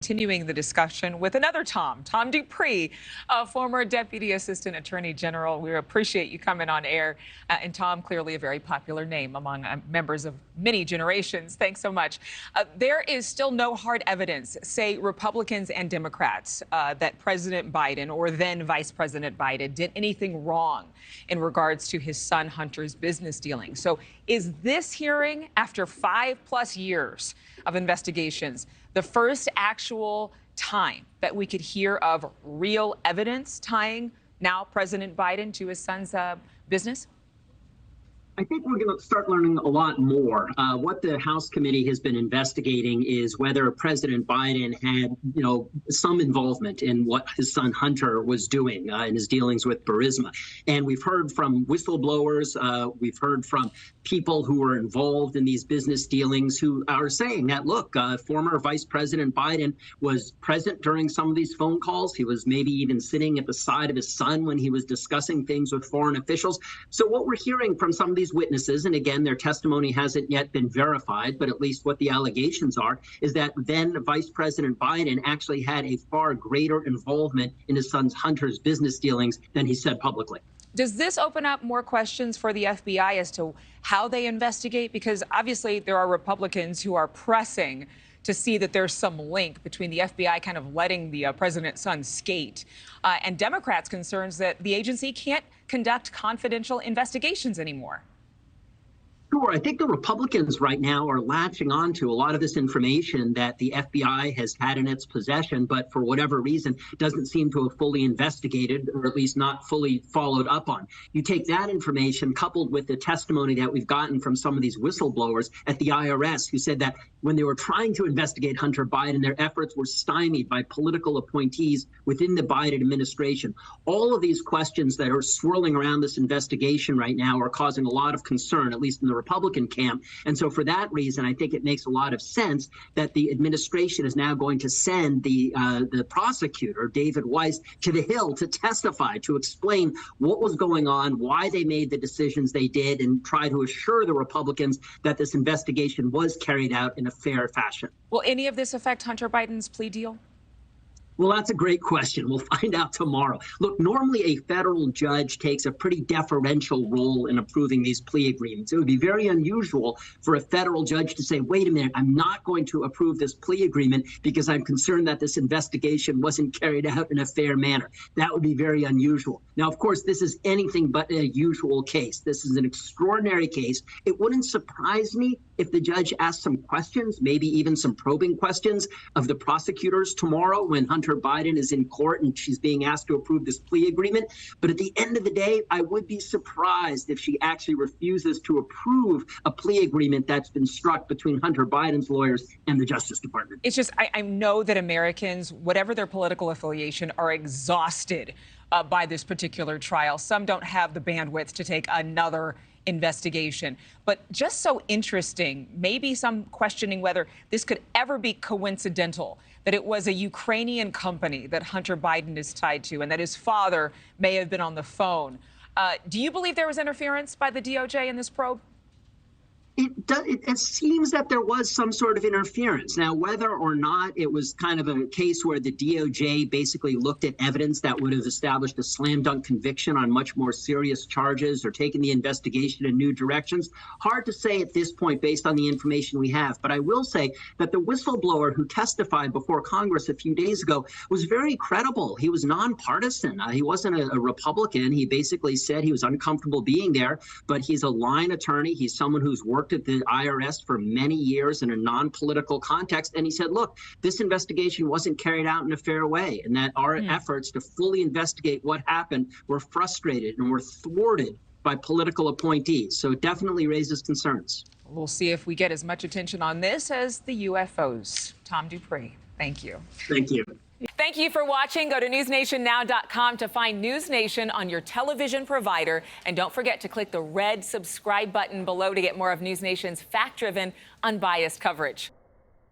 Continuing the discussion with another Tom Dupree, a former Deputy Assistant Attorney General. We appreciate you coming on air. And Tom, clearly a very popular name among members of many generations. Thanks so much. There is still no hard evidence, say Republicans and Democrats, that President Biden or then Vice President Biden did anything wrong in regards to his son Hunter's business dealings. So is this hearing, after 5+ years of investigations, the first actual time that we could hear of real evidence tying now President Biden to his son's business? I think we're going to start learning a lot more. What the House committee has been investigating is whether President Biden had, some involvement in what his son Hunter was doing in his dealings with Burisma. And we've heard from whistleblowers, we've heard from people who were involved in these business dealings who are saying that, look, former Vice President Biden was present during some of these phone calls. He was maybe even sitting at the side of his son when he was discussing things with foreign officials. So what we're hearing from some of these witnesses, and again, their testimony hasn't yet been verified, but at least what the allegations are, is that then Vice President Biden actually had a far greater involvement in his son's Hunter's business dealings than he said publicly. Does this open up more questions for the FBI as to how they investigate? Because obviously there are Republicans who are pressing to see that there's some link between the FBI kind of letting the president's son skate and Democrats' concerns that the agency can't conduct confidential investigations anymore. Sure. I think the Republicans right now are latching on to a lot of this information that the FBI has had in its possession, but for whatever reason doesn't seem to have fully investigated, or at least not fully followed up on. You take that information coupled with the testimony that we've gotten from some of these whistleblowers at the IRS who said that when they were trying to investigate Hunter Biden, their efforts were stymied by political appointees within the Biden administration. All of these questions that are swirling around this investigation right now are causing a lot of concern, at least in the Republican camp. And so for that reason, I think it makes a lot of sense that the administration is now going to send the prosecutor, David Weiss, to the Hill to testify, to explain what was going on, why they made the decisions they did, and try to assure the Republicans that this investigation was carried out in a fair fashion. Will any of this affect Hunter Biden's plea deal? Well, that's a great question. We'll find out tomorrow. Look, normally a federal judge takes a pretty deferential role in approving these plea agreements. It would be very unusual for a federal judge to say, wait a minute, I'm not going to approve this plea agreement because I'm concerned that this investigation wasn't carried out in a fair manner. That would be very unusual. Now, of course, this is anything but a usual case. This is an extraordinary case. It wouldn't surprise me if the judge asked some questions, maybe even some probing questions of the prosecutors tomorrow when Hunter Biden is in court and she's being asked to approve this plea agreement. But at the end of the day, I would be surprised if she actually refuses to approve a plea agreement that's been struck between Hunter Biden's lawyers and the Justice Department. It's just, I know that Americans, whatever their political affiliation, are exhausted by this particular trial. Some don't have the bandwidth to take another investigation. But just so interesting, maybe some questioning whether this could ever be coincidental, that it was a Ukrainian company that Hunter Biden is tied to and that his father may have been on the phone. Do you believe there was interference by the DOJ in this probe? It seems that there was some sort of interference. Now, whether or not it was kind of a case where the DOJ basically looked at evidence that would have established a slam dunk conviction on much more serious charges or taken the investigation in new directions, hard to say at this point based on the information we have. But I will say that the whistleblower who testified before Congress a few days ago was very credible. He was nonpartisan. He wasn't a Republican. He basically said he was uncomfortable being there, but he's a line attorney. He's someone who's worked at the IRS for many years in a non-political context. And he said, look, this investigation wasn't carried out in a fair way, and that our efforts to fully investigate what happened were frustrated and were thwarted by political appointees. So it definitely raises concerns. We'll see if we get as much attention on this as the UFOs. Tom Dupree, thank you. Thank you. Thank you for watching. Go to newsnationnow.com to find NewsNation on your television provider. And don't forget to click the red subscribe button below to get more of NewsNation's fact-driven, unbiased coverage.